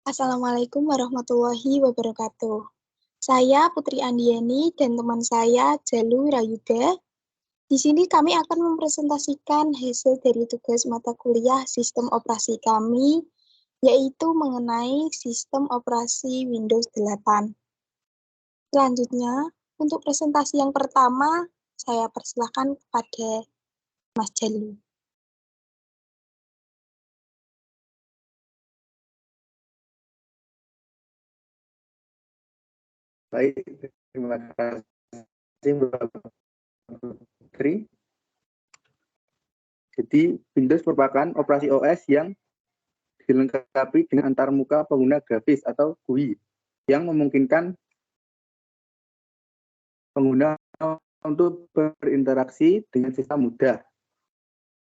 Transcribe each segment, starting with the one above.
Assalamualaikum warahmatullahi wabarakatuh. Saya Putri Andiani dan teman saya Jalu Rayuda. Di sini kami akan mempresentasikan hasil dari tugas mata kuliah sistem operasi kami, yaitu mengenai sistem operasi Windows 8. Selanjutnya, untuk presentasi yang pertama, saya persilahkan kepada Mas Jalu. Baik, terima kasih Mbak Putri. Jadi, Windows merupakan operasi OS yang dilengkapi dengan antarmuka pengguna grafis atau GUI yang memungkinkan pengguna untuk berinteraksi dengan sistem mudah.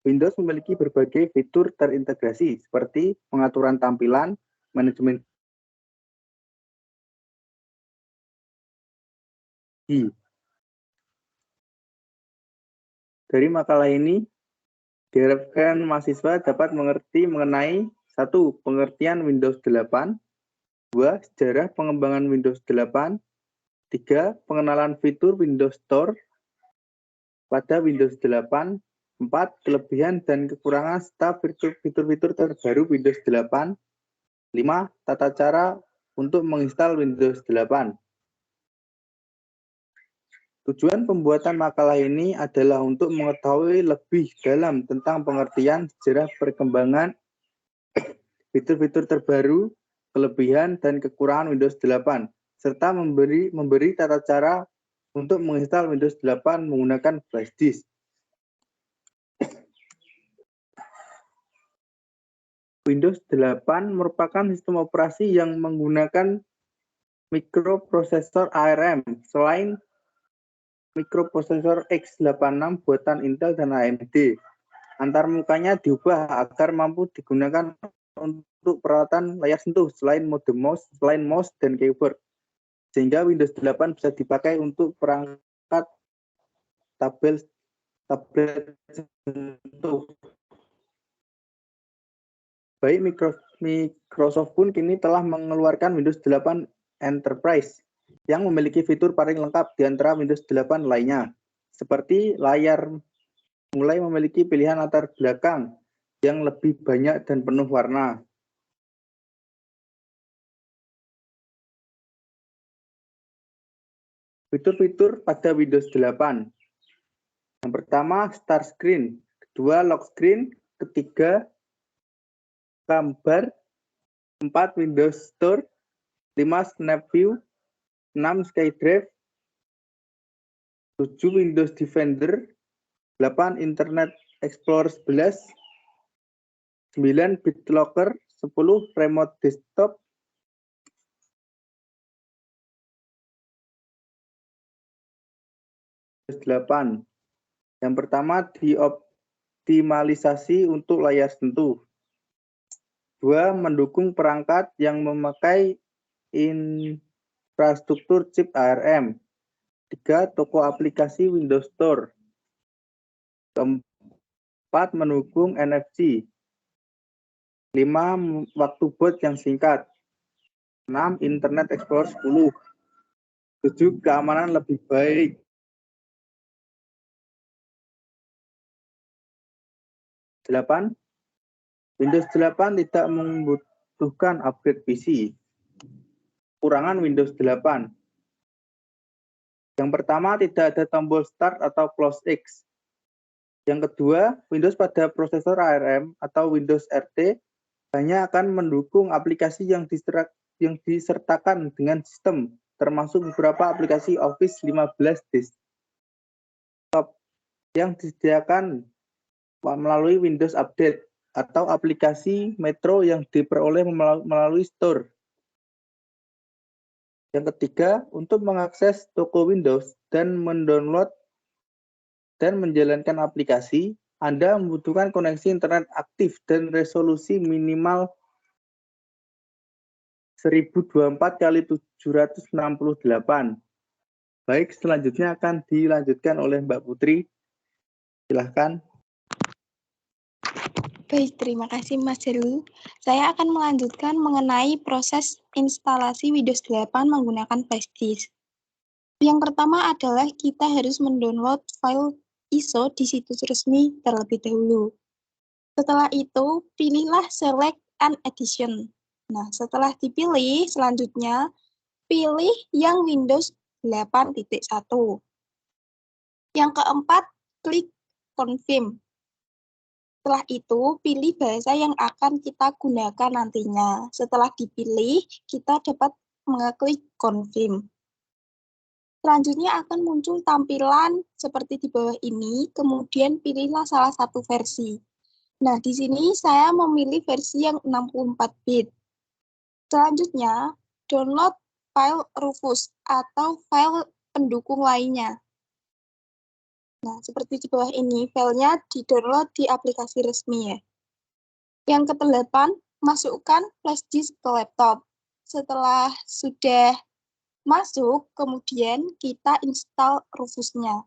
Windows memiliki berbagai fitur terintegrasi seperti pengaturan tampilan, manajemen Dari makalah ini diharapkan mahasiswa dapat mengerti mengenai 1. Pengertian Windows 8, 2. Sejarah pengembangan Windows 8, 3. Pengenalan fitur Windows Store pada Windows 8, 4. Kelebihan dan kekurangan serta fitur-fitur terbaru Windows 8, 5. Tata cara untuk menginstal Windows 8. Tujuan pembuatan makalah ini adalah untuk mengetahui lebih dalam tentang pengertian sejarah perkembangan fitur-fitur terbaru, kelebihan dan kekurangan Windows 8, serta memberi tata cara untuk menginstal Windows 8 menggunakan flash disk. Windows 8 merupakan sistem operasi yang menggunakan mikroprosesor ARM. Selain mikroprosesor x86 buatan Intel dan AMD. Antarmukanya diubah agar mampu digunakan untuk peralatan layar sentuh selain mouse dan keyboard. Sehingga Windows 8 bisa dipakai untuk perangkat tablet sentuh. Baik Microsoft pun kini telah mengeluarkan Windows 8 Enterprise yang memiliki fitur paling lengkap di antara Windows 8 lainnya, seperti layar mulai memiliki pilihan latar belakang yang lebih banyak dan penuh warna. Fitur-fitur pada Windows 8. Yang pertama, Start Screen, kedua, Lock Screen, ketiga, Gambar, 4, Windows Store, 5, Snap View, 6, SkyDrive, 7, Windows Defender, 8, Internet Explorer 11, 9, BitLocker, 10, Remote Desktop, 8. Yang pertama, dioptimalisasi untuk layar sentuh. 2, mendukung perangkat yang memakai infrastruktur chip ARM. 3, toko aplikasi Windows Store. 4, mendukung NFC. 5, waktu boot yang singkat. 6, Internet Explorer 10. 7, keamanan lebih baik. 8, Windows 8 tidak membutuhkan upgrade PC. Kekurangan Windows 8. Yang pertama, tidak ada tombol Start atau Close X. Yang kedua, Windows pada prosesor ARM atau Windows RT hanya akan mendukung aplikasi yang disertakan dengan sistem, termasuk beberapa aplikasi Office 15 desktop yang disediakan melalui Windows Update atau aplikasi Metro yang diperoleh melalui Store. Yang ketiga, untuk mengakses toko Windows dan mendownload dan menjalankan aplikasi, Anda membutuhkan koneksi internet aktif dan resolusi minimal 1024 x 768. Baik, selanjutnya akan dilanjutkan oleh Mbak Putri. Silahkan. Baik, terima kasih Mas Jalu. Saya akan melanjutkan mengenai proses instalasi Windows 8 menggunakan flash disk. Yang pertama adalah kita harus mendownload file ISO di situs resmi terlebih dahulu. Setelah itu, pilihlah Select an Edition. Nah, setelah dipilih, selanjutnya pilih yang Windows 8.1. Yang keempat, klik Confirm. Setelah itu, pilih bahasa yang akan kita gunakan nantinya. Setelah dipilih, kita dapat mengeklik Confirm. Selanjutnya akan muncul tampilan seperti di bawah ini, kemudian pilihlah salah satu versi. Nah, di sini saya memilih versi yang 64 bit. Selanjutnya, download file Rufus atau file pendukung lainnya. Nah, seperti di bawah ini, filenya di-download di aplikasi resmi ya. Yang ke-8, masukkan flash disk ke laptop. Setelah sudah masuk, kemudian kita install Rufusnya.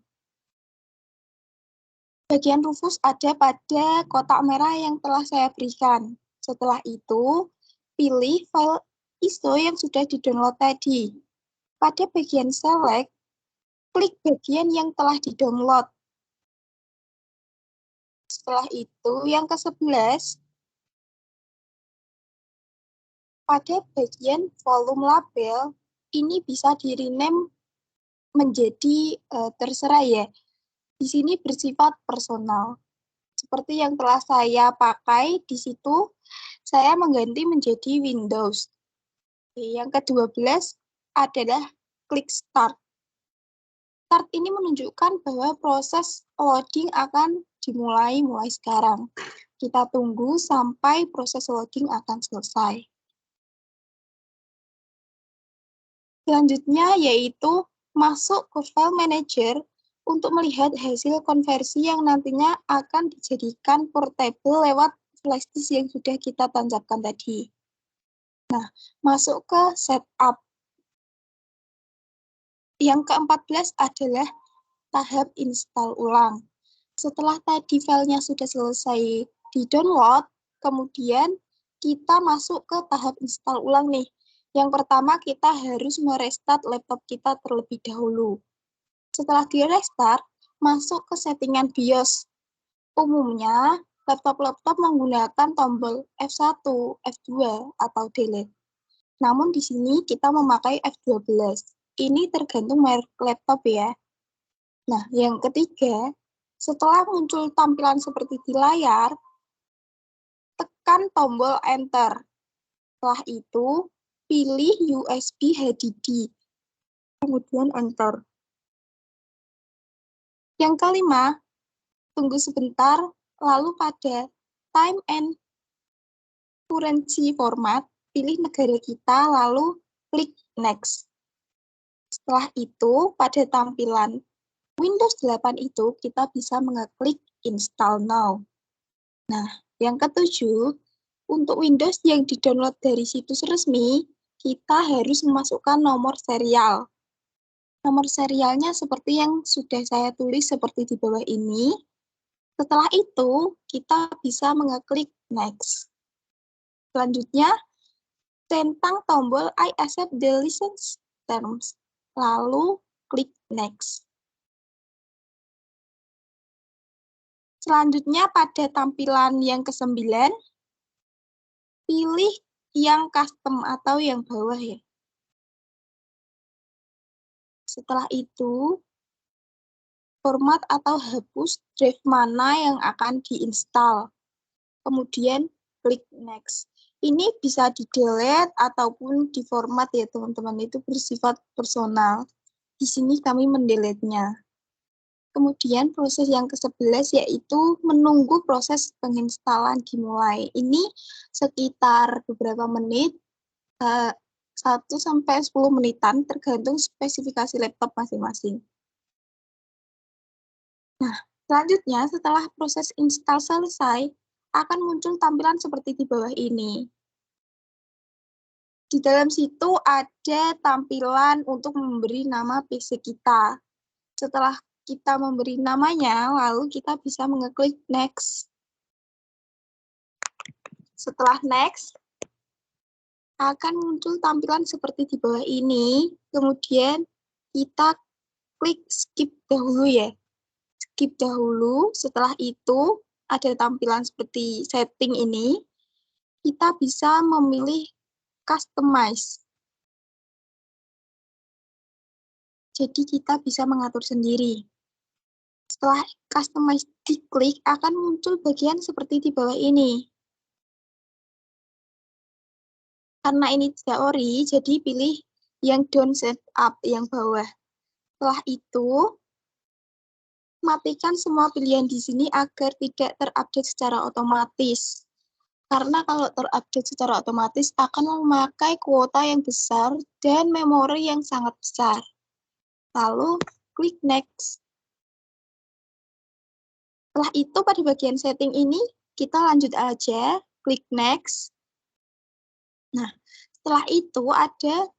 Bagian Rufus ada pada kotak merah yang telah saya berikan. Setelah itu, pilih file ISO yang sudah di-download tadi. Pada bagian Select, klik bagian yang telah di-download. Setelah itu, yang ke-11, pada bagian volume label, ini bisa di-rename menjadi terserah ya. Di sini bersifat personal. Seperti yang telah saya pakai di situ, saya mengganti menjadi Windows. Yang ke-12 adalah klik Start. Start ini menunjukkan bahwa proses loading akan dimulai mulai sekarang. Kita tunggu sampai proses loading akan selesai. Selanjutnya yaitu masuk ke File Manager untuk melihat hasil konversi yang nantinya akan dijadikan portable lewat flash disk yang sudah kita tancapkan tadi. Nah, masuk ke Setup. Yang ke-14 adalah tahap install ulang. Setelah tadi filenya sudah selesai di-download, kemudian kita masuk ke tahap install ulang nih. Yang pertama, kita harus merestart laptop kita terlebih dahulu. Setelah di-restart, masuk ke settingan BIOS. Umumnya, laptop-laptop menggunakan tombol F1, F2, atau delete. Namun di sini kita memakai F12. Ini tergantung merek laptop ya. Nah, yang ketiga, setelah muncul tampilan seperti di layar, tekan tombol Enter. Setelah itu, pilih USB HDD. Kemudian Enter. Yang kelima, tunggu sebentar, lalu pada Time and Currency Format, pilih negara kita, lalu klik Next. Setelah itu, pada tampilan Windows 8 itu, kita bisa mengeklik Install Now. Nah, yang ketujuh, untuk Windows yang di-download dari situs resmi, kita harus memasukkan nomor serial. Nomor serialnya seperti yang sudah saya tulis seperti di bawah ini. Setelah itu, kita bisa mengeklik Next. Selanjutnya, centang tombol I accept the license terms, lalu klik Next. Selanjutnya pada tampilan yang ke-9, pilih yang custom atau yang bawah ya. Setelah itu, format atau hapus drive mana yang akan diinstal. Kemudian klik Next. Ini bisa di-delete ataupun di-format ya teman-teman, itu bersifat personal. Di sini kami mendelete-nya. Kemudian proses yang ke-11 yaitu menunggu proses penginstalan dimulai. Ini sekitar beberapa menit, 1-10 menitan, tergantung spesifikasi laptop masing-masing. Nah, selanjutnya setelah proses install selesai, akan muncul tampilan seperti di bawah ini. Di dalam situ ada tampilan untuk memberi nama PC kita. Setelah kita memberi namanya, lalu kita bisa mengeklik Next. Setelah next, akan muncul tampilan seperti di bawah ini. Kemudian kita klik skip dahulu ya. Skip dahulu, setelah itu ada tampilan seperti setting ini. Kita bisa memilih customize. Jadi kita bisa mengatur sendiri. Setelah customize diklik, akan muncul bagian seperti di bawah ini. Karena ini tidak ori, jadi pilih yang down set up, yang bawah. Setelah itu, matikan semua pilihan di sini agar tidak terupdate secara otomatis. Karena kalau terupdate secara otomatis akan memakai kuota yang besar dan memori yang sangat besar. Lalu, klik next. Setelah itu, pada bagian setting ini, kita lanjut aja, klik next. Nah, setelah itu ada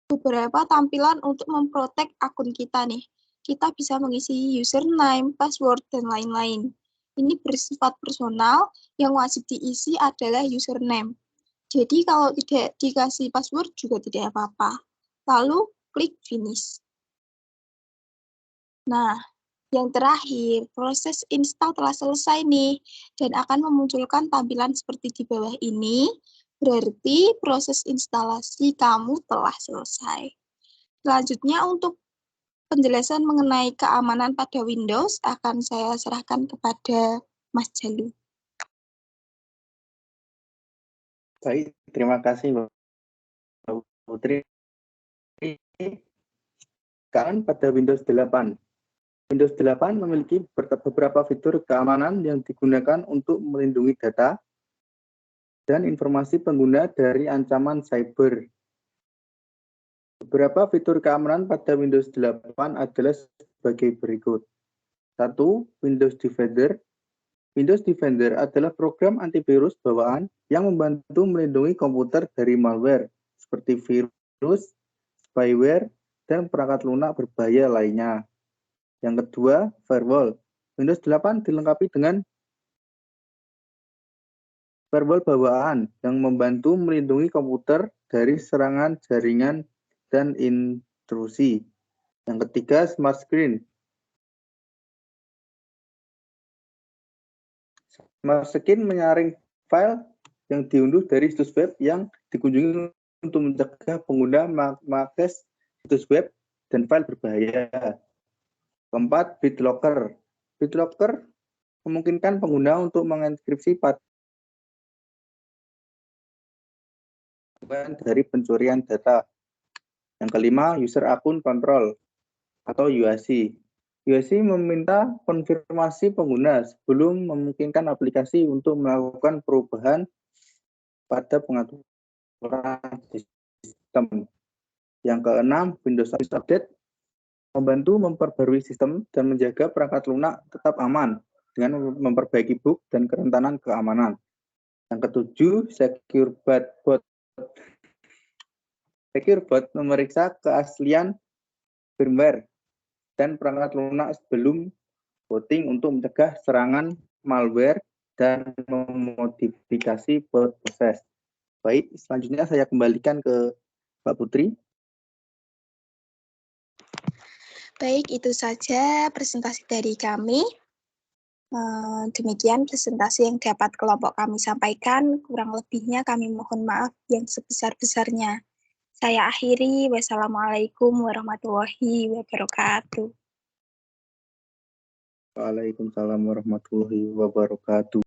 beberapa tampilan untuk memprotek akun kita nih. Kita bisa mengisi username, password, dan lain-lain. Ini bersifat personal, yang wajib diisi adalah username. Jadi kalau tidak dikasih password juga tidak apa-apa. Lalu klik finish. Nah, yang terakhir, proses install telah selesai nih, dan akan memunculkan tampilan seperti di bawah ini, berarti proses instalasi kamu telah selesai. Selanjutnya untuk penjelasan mengenai keamanan pada Windows akan saya serahkan kepada Mas Jalu. Baik, terima kasih Mbak Putri. Sekarang pada Windows 8. Windows 8 memiliki beberapa fitur keamanan yang digunakan untuk melindungi data dan informasi pengguna dari ancaman cyber. Beberapa fitur keamanan pada Windows 8 adalah sebagai berikut. 1. Windows Defender. Windows Defender adalah program antivirus bawaan yang membantu melindungi komputer dari malware seperti virus, spyware, dan perangkat lunak berbahaya lainnya. Yang kedua, firewall. Windows 8 dilengkapi dengan firewall bawaan yang membantu melindungi komputer dari serangan jaringan dan intrusi. Yang ketiga, Smart Screen. Smart Screen menyaring file yang diunduh dari situs web yang dikunjungi untuk mencegah pengguna mengakses situs web dan file berbahaya. Keempat, BitLocker. BitLocker memungkinkan pengguna untuk mengenkripsi dari pencurian data. Yang kelima, User Akun Control atau UAC. UAC meminta konfirmasi pengguna sebelum memungkinkan aplikasi untuk melakukan perubahan pada pengaturan sistem. Yang keenam, Windows Update membantu memperbarui sistem dan menjaga perangkat lunak tetap aman dengan memperbaiki bug dan kerentanan keamanan. Yang ketujuh, SecureBot. SecureBot memeriksa keaslian firmware dan perangkat lunak sebelum booting untuk mencegah serangan malware dan memodifikasi proses. Baik, selanjutnya saya kembalikan ke Mbak Putri. Baik, itu saja presentasi dari kami. Demikian presentasi yang dapat kelompok kami sampaikan. Kurang lebihnya kami mohon maaf yang sebesar-besarnya. Saya akhiri. Wassalamualaikum warahmatullahi wabarakatuh. Waalaikumsalam warahmatullahi wabarakatuh.